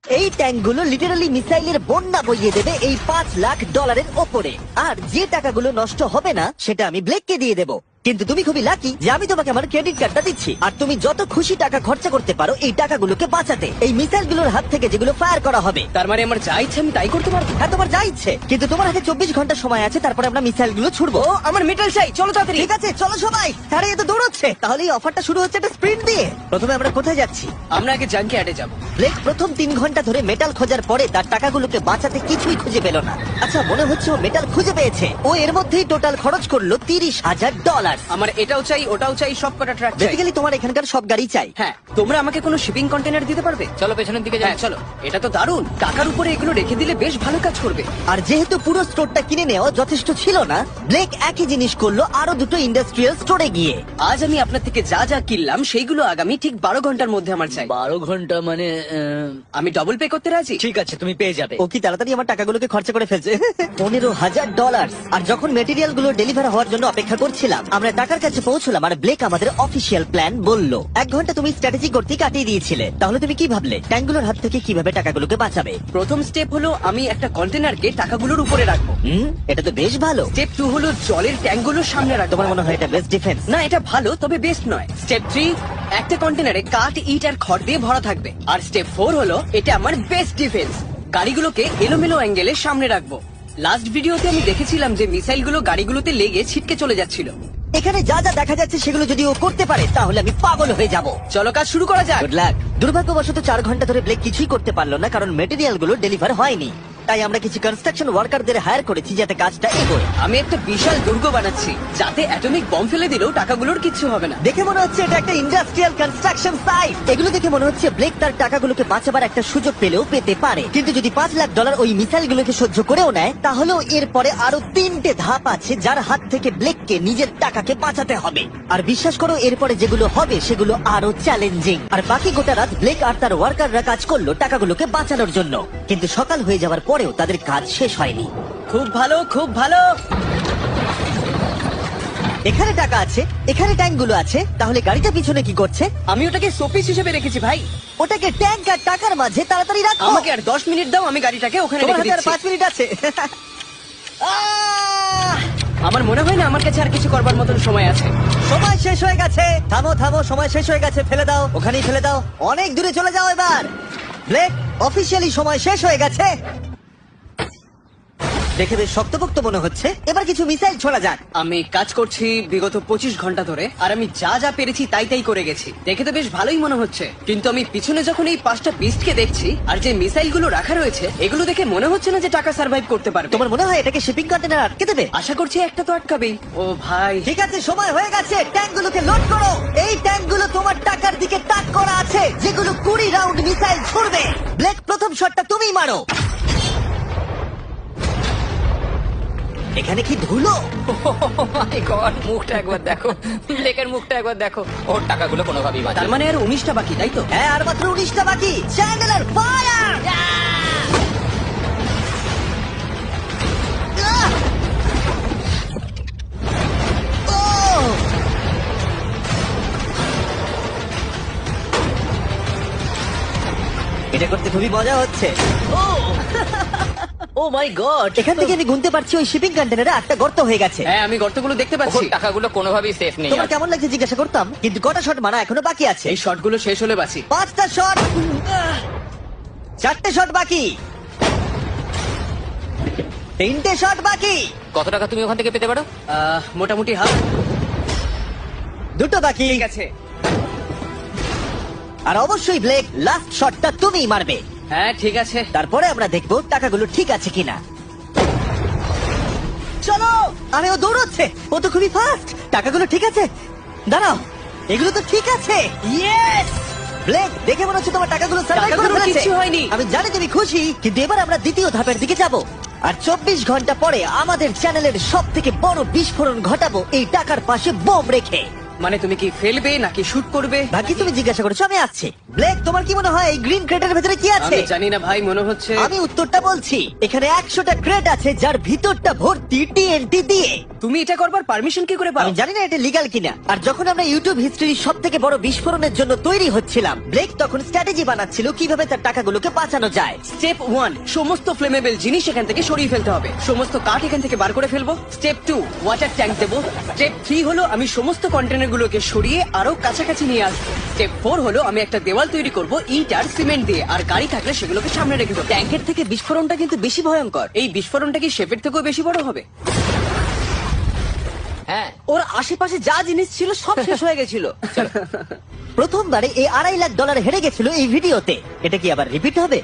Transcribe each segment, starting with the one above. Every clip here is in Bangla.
এই ট্যাঙ্কগুলো লিটারালি মিসাইলের বন্যা বইয়ে দেবে এই $5,00,000 ওপরে। আর যে টাকাগুলো নষ্ট হবে না সেটা আমি ব্লেককে দিয়ে দেবো। কিন্তু তুমি খুবই লাকি যে আমি তোমাকে আমার ক্রেডিট কার্ডটা দিচ্ছি, আর তুমি যত খুশি টাকা খরচা করতে পারো এই টাকাগুলোকে বাঁচাতে, এই মিসাইলগুলোর হাত থেকে যেগুলো ফায়ার করা হবে। তার মানে আমার যা ইচ্ছে আমি তাই করতে পারবো? হ্যাঁ, তোমার যা ইচ্ছে, কিন্তু তোমার হাতে 24 ঘন্টা সময় আছে, তারপরে আমরা মিসাইলগুলো ছুড়বো। ও আমার মেটাল চাই, চলো তাড়াতাড়ি। ঠিক আছে, চলো সবাই। আরে এ তো দৌড়চ্ছে। তাহলে এই অফারটা শুরু হচ্ছে একটা স্প্রিন্ট দিয়ে। প্রথমে আমরা কোথায় যাচ্ছি? আমরা আগে জাঙ্কি অ্যাডে যাবো। ব্লেক প্রথম 3 ঘন্টা ধরে মেটাল খোঁজার পরে তার টাকাগুলোকে বাঁচাতে কিছুই খুঁজে পেল না। আচ্ছা, মনে হচ্ছে ও মেটাল খুঁজে পেয়েছে। ও এর মধ্যেই টোটাল খরচ করলো $30,000। আমার এটাও চাই, ওটাও চাই, সব কটা ট্রাক চাই। বেসিক্যালি তোমার এখানকার সব গাড়ি চাই। হ্যাঁ, তোমরা আমাকে কোনো শিপিং কন্টেনার দিতে পারবে? চলো পেছনের দিকে যাই। হ্যাঁ চলো, এটা তো দারুণ। টাকার উপরে এগুলো রেখে দিলে বেশ ভালো কাজ করবে। আর যেহেতু পুরো স্টোরটা কিনে নেওয়া যথেষ্ট ছিল না, ব্লেক একই জিনিস করলো আরো দুটো ইন্ডাস্ট্রিয়াল স্টোরে গিয়ে। আজ আমি আপনার থেকে যা যা কিনলাম সেইগুলো আগামী ঠিক 12 ঘন্টার মধ্যে আমার চাই। 12 ঘন্টা মানে আমি ডবল পে করতে রাজি। ঠিক আছে, তুমি পেয়ে যাবে। ও কি তাড়াতাড়ি আমার টাকাগুলোকে খরচা করে ফেলছে। $15,000। আর যখন মেটেরিয়াল গুলো ডেলিভার হওয়ার জন্য অপেক্ষা করছিলাম, আমরা টাকার কাছে পৌঁছলাম আর ব্লেক আমাদের অফিসিয়াল প্ল্যান বলল। 1 ঘন্টা তুমি স্ট্র্যাটেজি করতে কাটিয়ে দিয়েছিলে। তাহলে তুমি কি ভাবলে ট্যাঙ্কগুলোর হাত থেকে কিভাবে টাকাগুলোকে বাঁচাবে? প্রথম স্টেপ হলো আমি একটা কন্টেনারকে টাকাগুলোর উপরে রাখবো। এটা তো বেশ ভালো। স্টেপ 2 হলো জলের ট্যাঙ্কগুলোর সামনে রাখবো। তোমার মনে হয় এটা বেস্ট ডিফেন্স? না, এটা ভালো তবে বেস্ট নয়। স্টেপ 3, একটা কন্টেনারে কাঠ, ইট আর খড় দিয়ে ভরা থাকবে। আর স্টেপ 4 হলো এটা আমার বেস্ট ডিফেন্স। গাড়িগুলোকে এলোমেলো অ্যাঙ্গেলের সামনে রাখবো। লাস্ট ভিডিওতে আমি দেখেছিলাম যে মিসাইলগুলো গাড়িগুলোতে লেগে ছিটকে চলে যাচ্ছিল। এখানে যা যা দেখা যাচ্ছে সেগুলো যদি ও করতে পারে তাহলে আমি পাগল হয়ে যাব। চলো কাজ শুরু করা যাক। Good luck. দুর্ভাগ্যবশত 4 ঘন্টা ধরে ব্লেক কিছুই করতে পারলো না, কারণ মেটেরিয়াল গুলো ডেলিভার হয়নি। তাই আমরা কিছু কনস্ট্রাকশন ওয়ার্কারদের হায়ার করেছি যাতে কাজটা এগোয়। আমি একটা বিশাল দুর্গ বানাচ্ছি যাতে অ্যাটমিক বম ফেলে দিলেও টাকাগুলোর কিচ্ছু হবে না। দেখে মনে হচ্ছে এটা একটা ইন্ডাস্ট্রিয়াল কনস্ট্রাকশন সাইট। এগুলো দেখে মনে হচ্ছে ব্লেক তার টাকাগুলোকে বাঁচাবার একটা সুযোগ পেলেও পেতে পারে। কিন্তু যদি $5,00,000 ওই মিসাইলগুলোকে সহ্য করেও নেয়, তাহলেও এরপরে আরো 3টে ধাপ আছে যার হাত থেকে ব্লেককে নিজের টাকাকে বাঁচাতে হবে। আর বিশ্বাস করো, এরপরে যেগুলো হবে সেগুলো আরো চ্যালেঞ্জিং। আর বাকি গোটা রাত ব্লেক আর তার ওয়ার্কাররা কাজ করলো টাকাগুলোকে বাঁচানোর জন্য। কিন্তু সকাল হয়ে যাওয়ার পরেও তাদের কাজ শেষ হয়নি। খুব ভালো, খুব ভালো। এখানে টাকা আছে, এখানে ট্যাঙ্কগুলো আছে, তাহলে গাড়িটা পিছনে কি করছে? আমি ওটাকে শোপিস হিসেবে রেখেছি ভাই। ওটাকে ট্যাঙ্ক আর টাকার মাঝে তাড়াতাড়ি রাখো। আমাকে আর 10 মিনিট দাও, আমি গাড়িটাকে ওখানে তোমার রেখে হাতে আর দিচ্ছি। 5 মিনিট আছে। আমার মনে হয় না আমার কাছে আর কিছু করবার মতন সময় আছে। সময় শেষ হয়ে গেছে। থামো থামো, সময় শেষ হয়ে গেছে। ফেলে দাও, ওখানেই ফেলে দাও। অনেক দূরে চলে যাও এবার। ব্লেক, অফিসিয়ালি সময় শেষ হয়ে গেছে। দেখে বেশ শক্তপোক্ত মনে হচ্ছে। এবার কিছু মিসাইল ছোড়া যাক। আমি কাজ করছি বিগত 25 ঘন্টা ধরে, আর আমি যা যা পেরেছি তাই তাই করে গেছি। দেখে তো বেশ ভালোই মনে হচ্ছে, কিন্তু আমি পিছনে যখন এই 5টা বিস্টকে দেখছি আর যে মিসাইলগুলো রাখা রয়েছে, এগুলো দেখে মনে হচ্ছে না যে টাকা সার্ভাইভ করতে পারবে। তোমার মনে হয় এটাকে শিপিং কন্টেনার আটকে দেবে? আশা করছি একটা তো আটকাবেই। ও ভাই, ঠিক আছে, সময় হয়ে গেছে। ট্যাঙ্কগুলোকে লোড করো। এই ট্যাঙ্কগুলো তোমার টাকার দিকে তাক করা আছে, যেগুলো 20 রাউন্ড মিসাইল ছুড়বে। ব্লেক, প্রথম শটটা তুমিই মারো। এখানে কি ধুলো? মাই গড, মুখটা একবার দেখো, ব্লেকের মুখটা একবার দেখো। ওর টাকাগুলো কোনোভাবেই বাঁচবে তার না। মানে আর 19টা বাকি, তাই তো? হ্যাঁ, আর মাত্র 19টা বাকি। Chandler, fire! এটা করতে খুবই মজা হচ্ছে। ও মাই গড, এখান থেকে আমি গুনতে পারছি ওই শিপিং কন্টেনারে একটা গর্ত হয়ে গেছে। হ্যাঁ, আমি গর্তগুলো দেখতে ওর পাচ্ছি। টাকাগুলো কোনোভাবেই সেফ নেই। তোমার কেমন লাগছে জিজ্ঞাসা করতাম, কিন্তু কটা শট মারা এখনো বাকি আছে। এই শটগুলো শেষ হলে বাঁচি। 5টা শট, 4টে শট বাকি, 3টে শট বাকি, কত টাকা তুমি ওখান থেকে পেতে পারো? মোটামুটি হাফ। 2টো বাকি। ঠিক আছে। আর অবশ্যই ব্লেক, লাস্ট শটটা তুমিই মারবে। হ্যাঁ ঠিক আছে। তারপরে আমরা দেখবো টাকাগুলো ঠিক আছে কিনা। চলো। আরে ও দৌড়চ্ছে, ও তো খুবই ফাস্ট। টাকাগুলো ঠিক আছে? দাঁড়াও, এগুলো তো ঠিক আছে। ইয়েস! ব্লেক, দেখে মনে হচ্ছে তোমার টাকাগুলো সার্ভাইভ করে টাকাগুলোর ফেলেছে। কিচ্ছু হয়নি। আমি জানি তুমি খুশি, কিন্তু এবার আমরা দ্বিতীয় ধাপের দিকে যাব। আর 24 ঘন্টা পরে আমাদের চ্যানেলের সব থেকে বড় বিস্ফোরণ ঘটাবো এই টাকার পাশে বোম রেখে। মানে তুমি কি ফেলবে নাকি শুট করবে? বাকি তুমি জিজ্ঞাসা করেছো, আমি আসছি। ব্লেক, তোমার কি মনে হয় এই গ্রিন ক্রেটের ভেতরে কি আছে? আমি জানি না ভাই, মনে হচ্ছে আমি উত্তরটা বলছি। এখানে 100টা ক্রেট আছে যার ভিতরটা ভর্তি টিএনটি দিয়ে। তুমি এটা করবার পারমিশন কি করে পাও? আমি জানি না এটা লিগ্যাল কিনা। আর যখন আমরা ইউটিউব হিস্ট্রির সব থেকে বড় বিস্ফোরণের জন্য তৈরি হচ্ছিলাম, ব্লেক তখন স্ট্র্যাটেজি বানাচ্ছিল কিভাবে তার টাকাগুলোকে বাঁচানো যায়। স্টেপ 1, সমস্ত ফ্লেমেবল জিনিস এখান থেকে সরিয়ে ফেলতে হবে। সমস্ত কাঠ এখান থেকে বার করে ফেলবো। স্টেপ 2, ওয়াটার ট্যাঙ্ক দেবো। স্টেপ 3 হলো আমি সমস্ত কন্টেনারগুলোকে সরিয়ে আরো কাছাকাছি নিয়ে আসবো। স্টেপ 4 হলো আমি একটা দেওয়াল তৈরি করব ইট আর সিমেন্ট দিয়ে, আর গাড়ি থাকলে সেগুলোকে সামনে রেখে দেবো। ট্যাঙ্কের থেকে বিস্ফোরণটা কিন্তু বেশি ভয়ঙ্কর। এই বিস্ফোরণটা কি শেপের থেকেও বেশি বড় হবে? হ্যাঁ, ওর আশেপাশে যা জিনিস ছিল সব শেষ হয়ে গেছিল। প্রথমবারে এই $2.5 লাখ হেরে গেছিল এই ভিডিওতে। এটা কি আবার রিপিট হবে?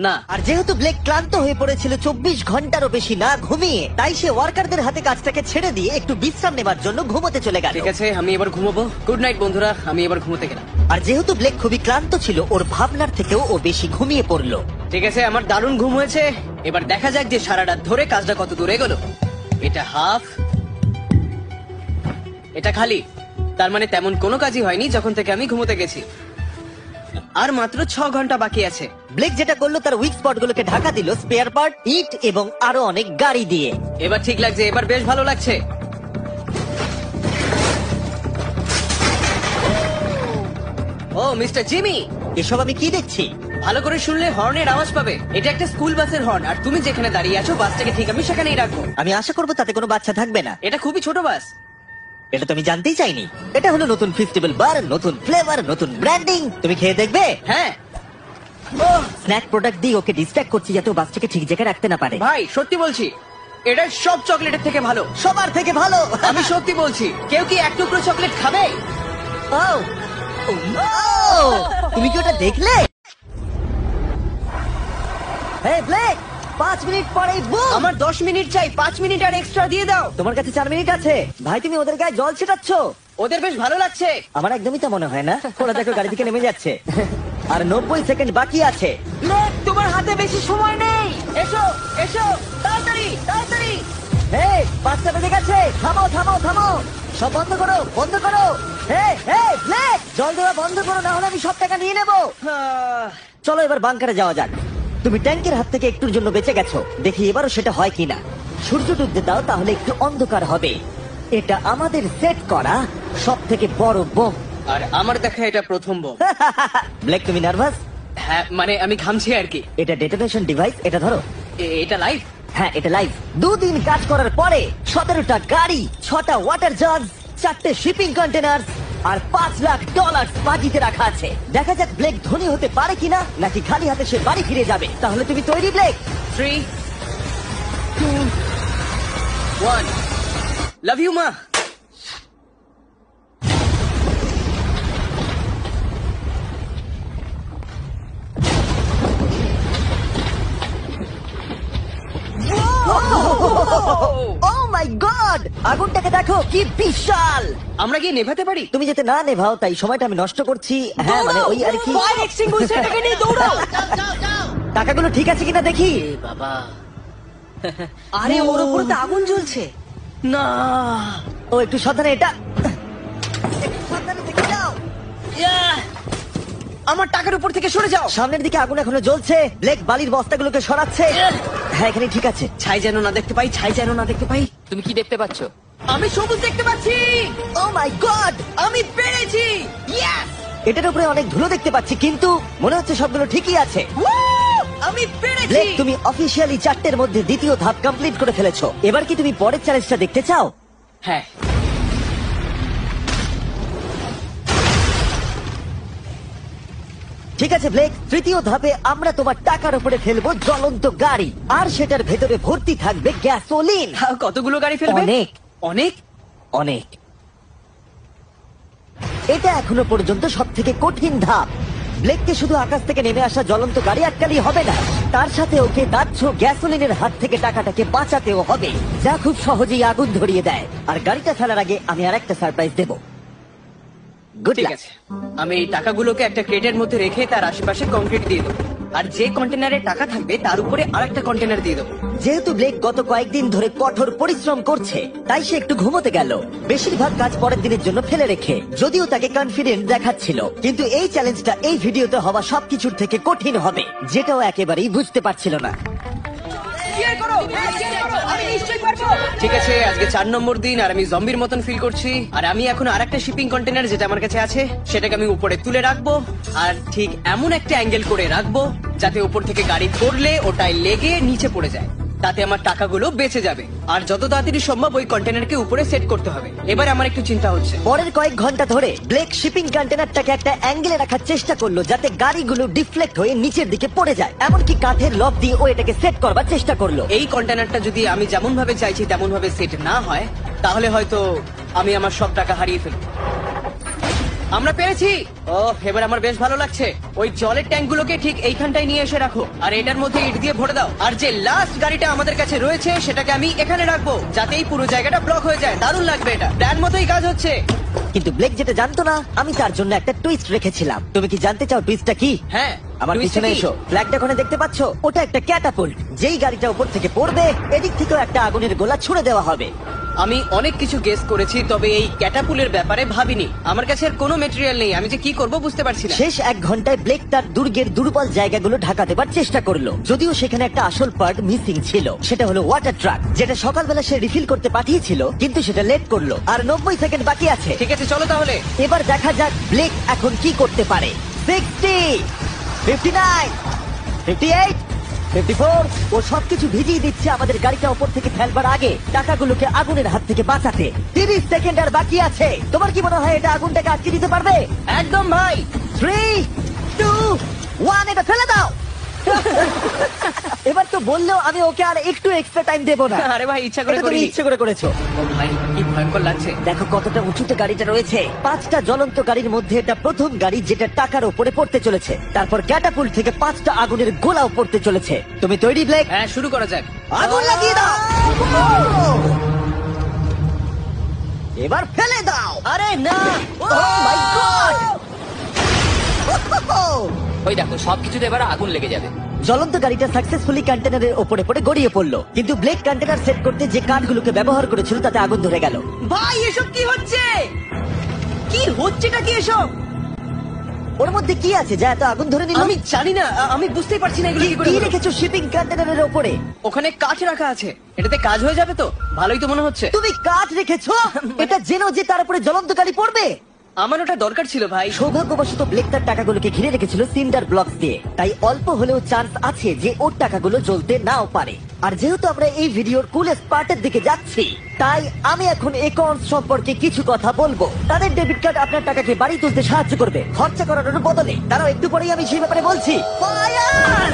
না, আর যেহেতু ব্লেক ক্লান্ত হয়ে পড়েছিল 24 ঘন্টারও বেশি না ঘুমিয়ে, তাই সে ওয়ার্কারদের হাতে কাজটাকে ছেড়ে দিয়ে একটু বিশ্রাম নেবার জন্য ঘুমোতে চলে গেল। ঠিক আছে, আমি এবার ঘুমোবো। গুড নাইট বন্ধুরা, আমি এবার ঘুমোতে গেলাম। আর যেহেতু ব্লেক খুবই ক্লান্ত ছিল, ওর ভাবনার থেকেও ও বেশি ঘুমিয়ে পড়লো। ঠিক আছে, আমার দারুণ ঘুম হয়েছে। এবার দেখা যাক যে সারা রাত ধরে কাজটা কত দূরে গেল। এটা হাফ, এটা খালি। তার মানে তেমন কোনো কাজই হয়নি যখন থেকে আমি ঘুমোতে গেছি। আর মাত্র 6 ঘন্টা বাকি আছে। ব্লেক যেটা করলো তার উইক স্পট গুলোকে ঢাকা দিল স্পেয়ার পার্ট, ইট এবং আরো অনেক গাড়ি দিয়ে। এবার ঠিক লাগছে, এবার বেশ ভালো লাগছে। ও মিস্টার জিমি, এসব আমি কি দেখছি? ভালো করে শুনলে হর্নের আওয়াজ পাবে। এটা একটা স্কুল বাসের হর্ন, আর তুমি যেখানে দাঁড়িয়ে আছো বাসটাকে ঠিক আমি সেখানেই রাখবো। আমি আশা করবো তাতে কোনো বাচ্চা থাকবে না। এটা খুবই ছোট বাস। এটা তো আমি জানতেই চাইনি। এটা হলো নতুন ফেস্টিভ্যাল বার, নতুন ফ্লেভার, নতুন ব্র্যান্ডিং। তুমি খেয়ে দেখবে? হ্যাঁ স্ন্যাক প্রোডাক্ট দিয়ে ওকে ডিস্ট্র্যাক্ট করছি যাতে ও বাচ্চাকে ঠিক জায়গায় রাখতে না পারে। ভাই, সত্যি বলছি, এটা সব চকলেটের থেকে ভালো। সবার থেকে ভালো। আমি সত্যি বলছি। কেউ কি এক টুকরো চকলেট খাবে? ও, ও, তুমি কি ওটা দেখলে? এই ব্লেক, 5 মিনিট পরেই বুম। আমার 10 মিনিট চাই, 5 মিনিট আর এক্সট্রা দিয়ে দাও। তোমার কাছে 4 মিনিট আছে। ভাই, তুমি ওদের গায়ে জল ছিটাচ্ছ। ওদের বেশ ভালো লাগছে। আমার একদমই তা মনে হয় না। ওরা দেখো গাড়ি থেকে নেমে যাচ্ছে। আর 90 সেকেন্ড বাকি আছে। ব্লেক, তোমার হাতে বেশি সময় নেই। এসো এসো, তাড়াতাড়ি তাড়াতাড়ি। এই, 5টা বেজে গেছে। থামো থামো থামো, সব বন্ধ করো, বন্ধ করো। এই, এই ব্লেক, জল দেওয়া বন্ধ করো, না হলে আমি সব টাকা নিয়ে নেবো। চলো এবার বাংকারে যাওয়া যাক। তুমি ট্যাঙ্কের হাত থেকে একটুর জন্য বেঁচে গেছো। দেখি এবারও সেটা হয় কিনা। সূর্য ডুবতে দাও, তাহলে একটু অন্ধকার হবে। এটা আমাদের সেট করা সব থেকে বড় বোম। আর আমার দেখা এটা প্রথম বোম। ব্লেক, তুমি নার্ভাস? হ্যাঁ, মানে আমি ঘামছি আর কি। এটা ডেটোনেশন ডিভাইস, এটা ধরো। এটা লাইভ? হ্যাঁ, এটা লাইভ। 2 দিন কাজ করার পরে 17টা গাড়ি, 6টা ওয়াটার জার্জ, 4টে শিপিং কন্টেনার আর $5 লাখ বাজিতে রাখা আছে। দেখা যাক ব্লেক ধনী হতে পারে কিনা, নাকি খালি হাতে সে বাড়ি ফিরে যাবে। তাহলে তুমি তৈরি ব্লেক? 3, 2, 1। লাভ ইউ মা। ও মাই গড, আগুনটাকে দেখো কি বিশাল। আমরা গিয়ে নেভাতে পারি? তুমি যেতে না নেভাও, তাই সময়টা আমি নষ্ট করছি। হ্যাঁ, মানে ওই আর কি। ফায়ার এক্সটিংগুইশারটাকে নিয়ে দৌড়াও। টাকাগুলো ঠিক আছে কিনা দেখি। বাবা, আরে ওর উপরে তো আগুন জ্বলছে। না, ও একটু সাবধানে, এটা একটু সাবধানে দেখে যাও। ইয়াহ! আমার টাকার উপর থেকে সরে যাও। সামনের দিকে আগুন এখনো জ্বলছে। ব্লেক বালির বস্তাগুলোকে সরাচ্ছে। হ্যাঁ, এখানে ঠিক আছে। ছাই যেন না দেখতে পাই, ছাই যেন না দেখতে পাই। তুমি কি দেখতে পাচ্ছ? আমি সবুজ দেখতে পাচ্ছি। ও মাই গড, আমি পেরেছি। ইয়েস! এটার উপরে অনেক ধুলো দেখতে পাচ্ছি, কিন্তু মনে হচ্ছে সবগুলো ঠিকই আছে। আমি পেরেছি। ব্লেক, তুমি অফিসিয়ালি 4টের মধ্যে দ্বিতীয় ধাপ কমপ্লিট করে ফেলেছো। এবার কি তুমি পরের চ্যালেঞ্জটা দেখতে চাও? হ্যাঁ। ঠিক আছে ব্লেক, তৃতীয় ধাপে আমরা তোমার টাকার উপরে ফেলবো জ্বলন্ত গাড়ি, আর সেটার ভেতরে ভর্তি থাকবে গ্যাসোলিন। কতগুলো গাড়ি ফেলবে? অনেক অনেক অনেক। এটা এখনো পর্যন্ত সব থেকে কঠিন ধাপ। ব্লেককে শুধু আকাশ থেকে নেমে আসা জ্বলন্ত গাড়ি আটকালেই হবে না, তার সাথে ওকে দাহ্য গ্যাসোলিনের হাত থেকে টাকাটাকে বাঁচাতেও হবে, যা খুব সহজেই আগুন ধরিয়ে দেয়। আর গাড়িটা ফেলার আগে আমি আর একটা সারপ্রাইজ দেবো। গুড ঠিক লাক। আছে, আমি এই টাকাগুলোকে একটা ক্রেটের মধ্যে রেখে তার আশেপাশে কংক্রিট দিয়ে দেবো। আর যে কন্টেনারে টাকা থাকবে তার উপরে আরেকটা কন্টেনার দিয়ে দেবো। যেহেতু ব্লেক গত কয়েকদিন ধরে কঠোর পরিশ্রম করছে তাই সে একটু ঘুমোতে গেল, বেশিরভাগ কাজ পরের দিনের জন্য ফেলে রেখে। যদিও তাকে কনফিডেন্ট দেখাচ্ছিল, কিন্তু এই চ্যালেঞ্জটা এই ভিডিওতে হওয়া সবকিছুর থেকে কঠিন হবে, যেটাও একেবারেই বুঝতে পারছিল না। ঠিক আছে, আজকে 4 নম্বর দিন আর আমি জম্বির মতন ফিল করছি। আর আমি এখন আরেকটা শিপিং কন্টেনার যেটা আমার কাছে আছে সেটাকে আমি উপরে তুলে রাখবো, আর ঠিক এমন একটা অ্যাঙ্গেল করে রাখবো যাতে উপর থেকে গাড়ি পড়লে ওটাই লেগে নিচে পড়ে যায়, তাতে আমার টাকাগুলো বেঁচে যাবে। আর যত তাড়াতাড়ি সম্ভব ওই কন্টেনারকে উপরে সেট করতে হবে। এবার আমার একটু চিন্তা হচ্ছে। পরের কয়েক ঘন্টা ধরে ব্লেক শিপিং কন্টেনারটাকে একটা অ্যাঙ্গেলে রাখার চেষ্টা করলো যাতে গাড়িগুলো ডিফ্লেক্ট হয়ে নিচের দিকে পড়ে যায়। এমনকি কাঠের লক দিয়ে ও এটাকে সেট করবার চেষ্টা করলো। এই কন্টেনারটা যদি আমি যেমন ভাবে চাইছি তেমন ভাবে সেট না হয় তাহলে হয়তো আমি আমার সব টাকা হারিয়ে ফেলবো। আমরা পেরেছি। ও, এবার আমার বেশ ভালো লাগছে। ওই জলের ট্যাঙ্কগুলোকে ঠিক এইখানটায় নিয়ে এসে রাখো, আর এটার মধ্যে ইট দিয়ে ভরে দাও। আর যে লাস্ট গাড়িটা আমাদের কাছে রয়েছে সেটাকে আমি এখানে রাখবো যাতে এই পুরো জায়গাটা ব্লক হয়ে যায়। দারুণ লাগবে, এটা প্ল্যান মতোই কাজ হচ্ছে। কিন্তু ব্লেক যেটা জানতো না, আমি তার জন্য একটা টুইস্ট রেখেছিলাম। তুমি কি জানতে চাও টুইস্টটা কি? হ্যাঁ, আমার twist পিছনে কি? এসো। ফ্ল্যাগটা ওখানে দেখতে পাচ্ছ? ওটা একটা ক্যাটাপুল্ট। যেই গাড়িটা উপর থেকে পড়বে এদিক থেকেও একটা আগুনের গোলা ছুড়ে দেওয়া হবে। আমি অনেক কিছু গেস করেছি, তবে এই ক্যাটাপুলের ব্যাপারে ভাবিনি। আমার কাছে আর কোনো মেটেরিয়াল নেই, আমি যে কি করব বুঝতে পারছি না। শেষ 1 ঘন্টায় ব্লেক তার দুর্গের দুর্বল জায়গাগুলো ঢাকা দেবার চেষ্টা করলো, যদিও সেখানে একটা আসল পার্ট মিসিং ছিল। সেটা হলো ওয়াটার ট্রাক, যেটা সকালবেলা সে রিফিল করতে পাঠিয়েছিল, কিন্তু সেটা লেট করলো। আর 90 সেকেন্ড বাকি আছে। ঠিক আছে, চলো তাহলে। এবার দেখা যাক ব্লেক এখন কি করতে পারে। 60, 59, 58, 54। ও সবকিছু ভিজিয়ে দিচ্ছে আমাদের গাড়িটা উপর থেকে ফেলবার আগে টাকাগুলোকে আগুনের হাত থেকে বাঁচাতে। 30 সেকেন্ড আর বাকি আছে। তোমার কি মনে হয় এটা আগুনটাকে আটকে দিতে পারবে? একদম ভাই। 3, 2, 1, এটা ফেলে দাও। এবার তো বললেও আমি ওকে আর একটু এক্সট্রা টাইম দেবো না। আরে ভাই, ইচ্ছা করে এটা তুমি করিনি। ইচ্ছে করে করেছো। ও ভাই, কি ভয়ঙ্কর লাগছে। দেখো কতটা উঁচুতে গাড়িটা রয়েছে। 5টা জ্বলন্ত গাড়ির মধ্যে এটা প্রথম গাড়ি যেটা টাকার উপরে পড়তে চলেছে। তারপর ক্যাটাপুল্ট থেকে 5টা আগুনের গোলাও পড়তে চলেছে। তুমি তৈরি ব্লেক? হ্যাঁ, শুরু করা যাক। আগুন লাগিয়ে দাও। এবার ফেলে দাও। আরে না। ও মাই গড! ওই দেখো, সবকিছুতে এবার আগুন লেগে যাবে। জ্বলন্ত গাড়িটা সাকসেসফুলি কন্টেনারের ওপরে পড়ে গড়িয়ে পড়লো, কিন্তু ব্লেক কন্টেনার সেট করতে যে কাঠগুলোকে ব্যবহার করেছিল তাতে আগুন ধরে গেল। ভাই, এসব কি হচ্ছে? কি হচ্ছেটা কি এসব? ওর মধ্যে কি আছে যা এত আগুন ধরে নিল? আমি জানি না, আমি বুঝতেই পারছি না এগুলো কি করে কি হলো। রেখেছো শিপিং কন্টেনারের ওপরে? ওখানে কাঠ রাখা আছে, এটাতে কাজ হয়ে যাবে তো? ভালোই তো মনে হচ্ছে। তুমি কাঠ রেখেছো? এটা জেনো যে তার উপরে জ্বলন্ত গাড়ি পড়বে। আমার ওটা দরকার ছিল ভাই। সৌভাগ্যবশত ব্লেক তার টাকাগুলোকে ঘিরে রেখেছিল সিন্ডার ব্লকস দিয়ে, তাই অল্প হলেও চান্স আছে যে ওর টাকাগুলো জ্বলতে নাও পারে। আর যেহেতু আমরা এই ভিডিওর কুলেস্ট পার্টের দিকে যাচ্ছি, তাই আমি এখন একর্নস সম্পর্কে কিছু কথা বলবো। তাদের ডেবিট কার্ড আপনার টাকাকে বাড়ি তুলতে সাহায্য করবে খরচা করানোর বদলে। তারাও একটু পরেই আমি সেই ব্যাপারে বলছি। ফায়ার!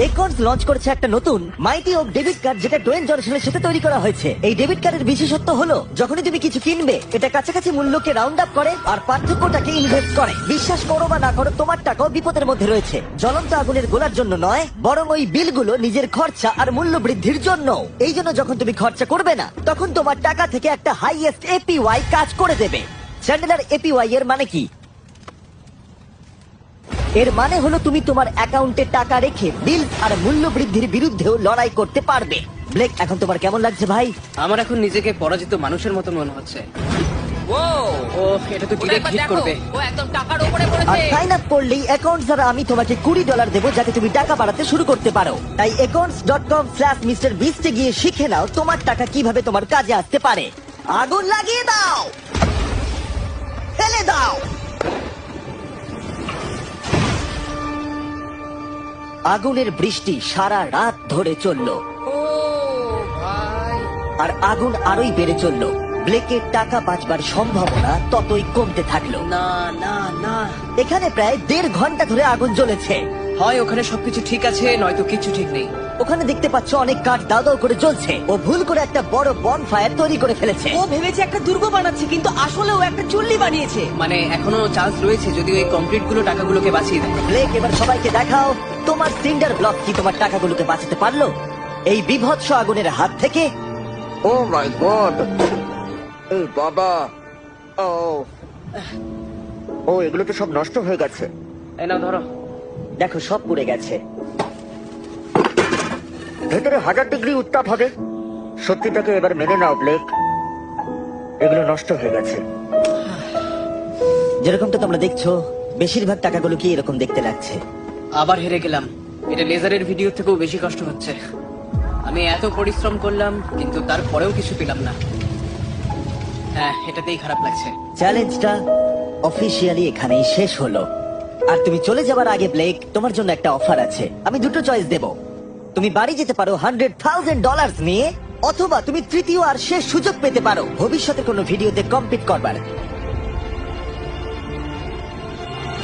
একর্নস লঞ্চ করেছে একটা নতুন মাইটি ওক ডেবিট কার্ড, যেটা ডোয়েন জনসনের সাথে তৈরি করা হয়েছে। এই ডেবিট কার্ডের বিশেষত্ব হলো যখনই তুমি কিছু কিনবে এটা কাছাকাছি মূল্যকে রাউন্ড আপ করে আর পার্থক্যটাকে ইনভেস্ট করে। বিশ্বাস করো বা না করো, তোমার টাকাও বিপদের মধ্যে রয়েছে। জ্বলন্ত আগুনের গোলার জন্য নয়, বরং ওই বিলগুলো নিজের খরচা আর মূল্য বৃদ্ধির জন্য। এই জন্য যখন তুমি খরচা করবে না তখন তোমার টাকা থেকে একটা হাইয়েস্ট এপিওয়াই কাজ করে দেবে। চ্যান্ডেলার, এপিওয়াই এর মানে কি? এর মানে হলো তুমি তোমার অ্যাকাউন্টে টাকা রেখে বিল আর মূল্য বৃদ্ধির বিরুদ্ধেও লড়াই করতে পারবে। ব্লেক, এখন তোমার কেমন লাগছে ভাই? আমার এখন নিজেকে পরাজিত মানুষের মতো মনে হচ্ছে। ও ও, এটা তো ওটা ডিরেক্ট একবার হিট দেখো, করবে। ও একদম টাকার উপরে আর পড়েছে। সাইন আপ করলেই অ্যাকাউন্ট দ্বারা আমি তোমাকে $20 দেবো যাতে তুমি টাকা বাড়াতে শুরু করতে পারো। তাই accounts.com/MrBeast এ গিয়ে শিখে নাও তোমার টাকা কিভাবে তোমার কাজে আসতে পারে। আগুন লাগিয়ে দাও, ফেলে দাও। আগুনের বৃষ্টি সারা রাত ধরে চলল, ও ভাই, আর আগুন আরোই বেড়ে চলল। ব্লেকের টাকা বাঁচবার সম্ভাবনা ততই কমতে থাকলো। না না না, এখানে প্রায় 1.5 ঘন্টা ধরে আগুন জ্বলেছে। হয় ওখানে সবকিছু ঠিক আছে, নয়তো কিছু ঠিক নেই। ওখানে দেখতে পাচ্ছ অনেক কাঠ দাও দাও করে জ্বলছে। ও ভুল করে একটা বড় বনফায়ার তৈরি করে ফেলেছে। ও ভেবেছে একটা দুর্গ বানাচ্ছে, কিন্তু আসলে ও একটা চুল্লি বানিয়েছে। মানে এখনো চান্স রয়েছে যদি ওই কংক্রিট গুলো টাকাগুলোকে বাঁচিয়ে দেয়। ব্লেক, এবার সবাইকে দেখাও তোমার সিন্ডার ব্লক কি তোমার টাকাগুলোকে বাঁচাতে পারলো এই বিভৎস আগুনের হাত থেকে। Oh my god! Oh, Baba! Oh. ও এগুলো তো সব নষ্ট হয়ে গেছে। এই নাও ধরো। দেখো সব পুড়ে গেছে। ভেতরে 1000 ডিগ্রি উত্তাপ হবে। সত্যিটাকে এবার মেনে নাও ব্লেক, এগুলো নষ্ট হয়ে গেছে। যেরকমটা তোমরা দেখছো বেশিরভাগ টাকাগুলো কি এরকম দেখতে লাগছে। আবার হেরে গেলাম। এটা লেজারের ভিডিও থেকেও বেশি কষ্ট হচ্ছে। আমি এত পরিশ্রম করলাম কিন্তু তারপরেও কিছু পেলাম না। হ্যাঁ, এটাতেই খারাপ লাগছে। চ্যালেঞ্জটা অফিসিয়ালি এখানেই শেষ হলো। আর তুমি চলে যাবার আগে ব্লেক, তোমার জন্য একটা অফার আছে। আমি দুটো চয়েস দেব। তুমি বাড়ি যেতে পারো $100,000 নিয়ে, অথবা তুমি তৃতীয় আর শেষ সুযোগ পেতে পারো ভবিষ্যতে কোনো ভিডিওতে কম্পিট করবার।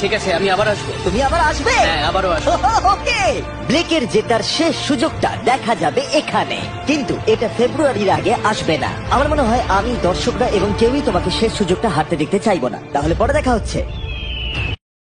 ঠিক আছে, আমি আবার আসবো। তুমি আবার আসবে? হ্যাঁ, আবারও আসবো। ওকে, ব্লেকের জেতার শেষ সুযোগটা দেখা যাবে এখানে, কিন্তু এটা ফেব্রুয়ারির আগে আসবে না। আমার মনে হয় আমি, দর্শকরা এবং কেউই তোমাকে শেষ সুযোগটা হারতে দেখতে চাইবো না। তাহলে পরে দেখা হচ্ছে।